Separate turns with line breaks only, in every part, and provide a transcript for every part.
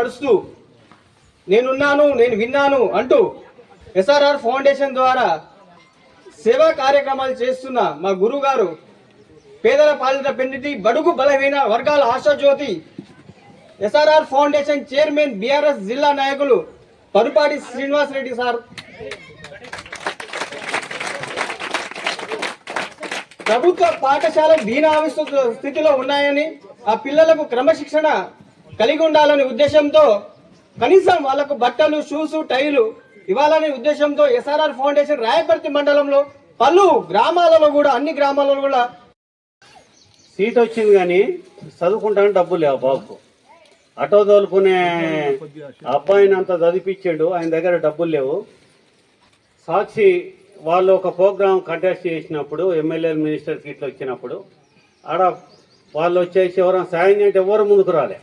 నడుస్తూ నేనున్నాను, నేను విన్నాను అంటూ ఎస్ఆర్ఆర్ ఫౌండేషన్ ద్వారా సేవా కార్యక్రమాలు చేస్తున్న మా గురువు గారు, పేదల పాలిట పెన్నిధి, బడుగు బలహీన వర్గాల ఆశాజ్యోతి, ఎస్ఆర్ఆర్ ఫౌండేషన్ చైర్మన్, బీఆర్ఎస్ జిల్లా నాయకులు పరుపాటి శ్రీనివాసరెడ్డి సార్, ప్రభుత్వ పాఠశాలలు దీనావస్థ స్థితిలో ఉన్నాయని, ఆ పిల్లలకు క్రమశిక్షణ కలిగి ఉండాలనే ఉద్దేశంతో కనీసం వాళ్లకు బట్టలు, షూస్, టైలు ఇవ్వాలనే ఉద్దేశంతో ఎస్ఆర్ఆర్ ఫౌండేషన్ రాయపర్తి మండలంలో పలు గ్రామాలలో కూడా, అన్ని గ్రామాలలో కూడా
సీట్ వచ్చింది కానీ చదువుకుంటానికి డబ్బులు లేవు బాబుకు. ఆటో తోలుకునే అబ్బాయిని అంత చదివిపించాడు, ఆయన దగ్గర డబ్బులు లేవు. సాక్షి వాళ్ళు ఒక ప్రోగ్రాం కంటెస్ట్ చేసినప్పుడు, ఎమ్మెల్యే మినిస్టర్కి ఇట్లా వచ్చినప్పుడు ఆడ వాళ్ళు వచ్చేసి ఎవరైనా సాయం అంటే ఎవరు ముందుకు రాలే.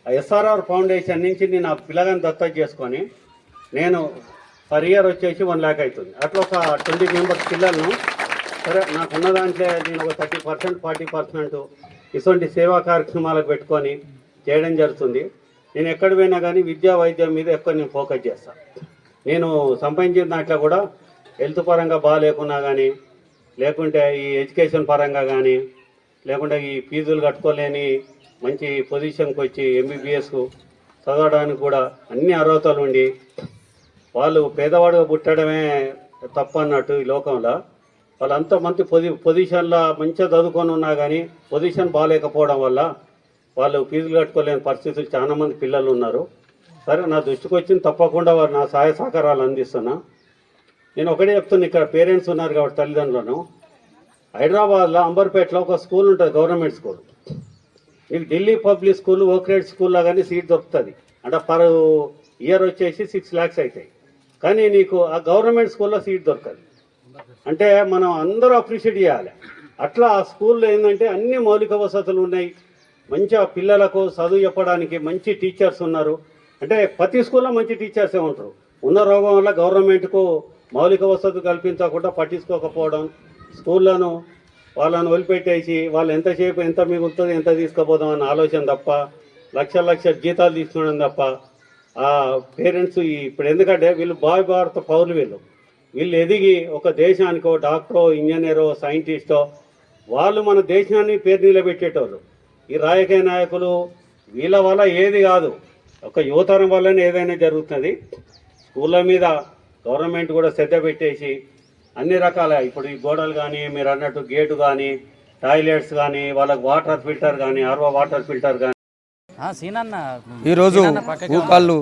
ఆ ఎస్ఆర్ఆర్ ఫౌండేషన్ నుంచి నేను ఆ పిల్లగాని దత్తత చేసుకొని నేను పర్ ఇయర్ వచ్చేసి 1 lakh అవుతుంది. అట్లా ఒక 20 members పిల్లలను, సరే నాకున్న దాంట్లో నేను ఒక 30% 40% ఇటువంటి సేవా కార్యక్రమాలకు పెట్టుకొని చేయడం జరుగుతుంది. నేను ఎక్కడ పోయినా కానీ విద్యా వైద్యం మీద ఎక్కువ నేను ఫోకస్ చేస్తాను. నేను సంపాదించిన దాంట్లో కూడా హెల్త్ పరంగా బాగాలేకున్నా కానీ, లేకుంటే ఈ ఎడ్యుకేషన్ పరంగా కానీ, లేకుంటే ఈ ఫీజులు కట్టుకోలేని మంచి పొజిషన్కి వచ్చి ఎంబీబీఎస్కు చదవడానికి కూడా అన్ని అర్హతలు ఉండి, వాళ్ళు పేదవాడుగా పుట్టడమే తప్పు అన్నట్టు ఈ లోకంలో, వాళ్ళంతా మంచి పొజిషన్లో మంచిగా చదువుకొని ఉన్నా కానీ పొజిషన్ బాగాలేకపోవడం వల్ల వాళ్ళు ఫీజులు కట్టుకోలేని పరిస్థితులు చాలామంది పిల్లలు ఉన్నారు. సరే, నా దృష్టికి వచ్చింది, తప్పకుండా వారు నా సహాయ సహకారాలు అందిస్తున్నా. నేను ఒకటే చెప్తున్నా, ఇక్కడ పేరెంట్స్ ఉన్నారు కాబట్టి తల్లిదండ్రులను, హైదరాబాద్లో అంబర్పేటలో ఒక స్కూల్ ఉంటుంది, గవర్నమెంట్ స్కూల్. మీకు ఢిల్లీ పబ్లిక్ స్కూల్, ఓక్రేట్ స్కూల్లో కానీ సీట్ దొరుకుతుంది. అంటే పర్ ఇయర్ వచ్చేసి 6 lakhs అవుతాయి. కానీ నీకు ఆ గవర్నమెంట్ స్కూల్లో సీట్ దొరకదు. అంటే మనం అందరూ అప్రిషియేట్ చేయాలి. అట్లా ఆ స్కూల్లో ఏంటంటే అన్ని మౌలిక వసతులు ఉన్నాయి, మంచిగా పిల్లలకు చదువు చెప్పడానికి మంచి టీచర్స్ ఉన్నారు. అంటే ప్రతి స్కూల్లో మంచి టీచర్సే ఉంటారు. ఉన్న రోగం వల్ల గవర్నమెంట్కు మౌలిక వసతులు కల్పించకుండా పట్టించుకోకపోవడం, స్కూళ్ళను వాళ్ళను వదిలిపెట్టేసి వాళ్ళు ఎంతసేపు ఎంత మిగులుతుంది, ఎంత తీసుకుపోదాం అన్న ఆలోచన తప్ప, లక్షల జీతాలు తీసుకోవడం తప్ప ఆ పేరెంట్స్ ఇప్పుడు ఎందుకంటే వీళ్ళు భారత పౌరులు, వీళ్ళు ఎదిగి ఒక దేశానికో డాక్టరో, ఇంజనీరో, సైంటిస్టో వాళ్ళు మన దేశాన్ని పేరు నిలబెట్టేటోళ్ళు. ఈ రాజకీయ నాయకులు వీళ్ళ వల్ల ఏది కాదు, ఒక యువతరం వల్లనే ఏదైనా జరుగుతుంది. స్కూళ్ళ మీద గవర్నమెంట్ కూడా శ్రద్ధ పెట్టేసి అన్ని రకాల, ఇప్పుడు ఈ గోడలు కానీ, మీరు అన్నట్టు గేటు కానీ, టాయిలెట్స్ కానీ, వాళ్ళకి వాటర్ ఫిల్టర్ కానీ, ఆర్వో వాటర్ ఫిల్టర్ కానీ.
ఈరోజు ఊకాళ్ళు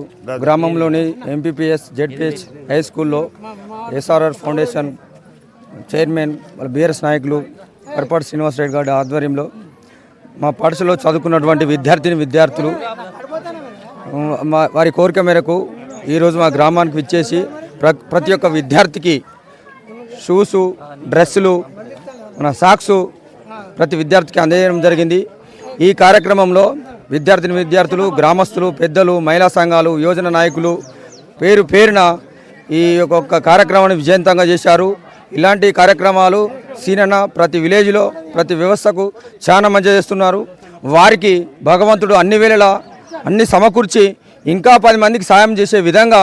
గ్రామంలోని ఎంపీపీఎస్ జెడ్పీహెచ్ హై స్కూల్లో ఎస్ఆర్ఆర్ ఫౌండేషన్ చైర్మన్ వాళ్ళ బీఆర్ఎస్ నాయకులు పరపాటి శ్రీనివాసరెడ్డి గారి ఆధ్వర్యంలో మా పాఠశాలలో చదువుకున్నటువంటి విద్యార్థులు వారి కోరిక మేరకు ఈరోజు మా గ్రామానికి విచ్చేసి ప్రతి ఒక్క విద్యార్థికి షూసు, డ్రెస్సులు, మన సాక్సు ప్రతి విద్యార్థికి అందజేయడం జరిగింది. ఈ కార్యక్రమంలో విద్యార్థులు, గ్రామస్తులు, పెద్దలు, మహిళా సంఘాలు, యువజన నాయకులు పేరున ఈ యొక్క కార్యక్రమాన్ని విజయవంతంగా చేశారు. ఇలాంటి కార్యక్రమాలు సీనన్న ప్రతి విలేజ్లో, ప్రతి వ్యవస్థకు చాలా మంచి చేస్తున్నారు. వారికి భగవంతుడు అన్ని వేళలా అన్ని సమకూర్చి ఇంకా 10 మందికి సాయం చేసే విధంగా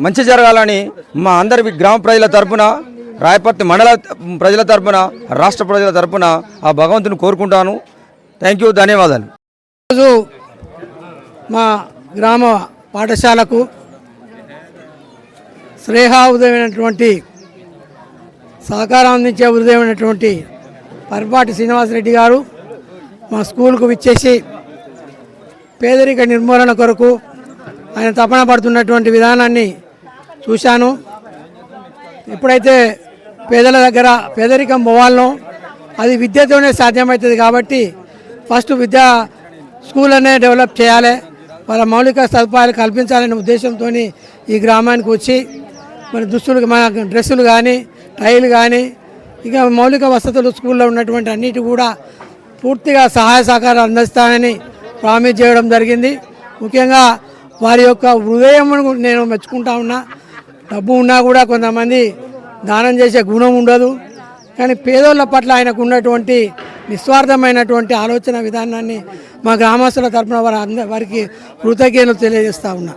మంచి జరగాలని మా అందరి గ్రామ ప్రజల తరపున, రాయపర్తి మండల ప్రజల తరపున, రాష్ట్ర ప్రజల తరపున ఆ భగవంతుని కోరుకుంటాను. థ్యాంక్ యూ, ధన్యవాదాలు.
ఈరోజు మా గ్రామ పాఠశాలకు శ్రేయోదయమైనటువంటి సహకారం అందించే హృదయమైనటువంటి పరపాటి శ్రీనివాసరెడ్డి గారు మా స్కూల్కు విచ్చేసి పేదరిక నిర్మూలన కొరకు ఆయన తపన పడుతున్నటువంటి విధానాన్ని చూశాను. ఎప్పుడైతే పేదల దగ్గర పేదరికం పోవాలనో అది విద్యతోనే సాధ్యమవుతుంది. కాబట్టి ఫస్ట్ స్కూల్ అనే డెవలప్ చేయాలి, వాళ్ళ మౌలిక సదుపాయాలు కల్పించాలనే ఉద్దేశంతో ఈ గ్రామానికి వచ్చి మన దుస్తులు, మన డ్రెస్సులు కానీ, టైలు కానీ, ఇక మౌలిక వసతులు స్కూల్లో ఉన్నటువంటి అన్నిటి కూడా పూర్తిగా సహాయ సహకారాలు అందిస్తానని ప్రామిస్ చేయడం జరిగింది. ముఖ్యంగా వారి యొక్క హృదయమును నేను మెచ్చుకుంటా ఉన్నా. డబ్బు ఉన్నా కూడా కొంతమంది దానం చేసే గుణం ఉండదు, కానీ పేదోళ్ళ పట్ల ఆయనకు ఉన్నటువంటి నిస్వార్థమైనటువంటి ఆలోచన విధానాన్ని మా గ్రామస్తుల తరఫున వారికి కృతజ్ఞతలు తెలియజేస్తా ఉన్నా.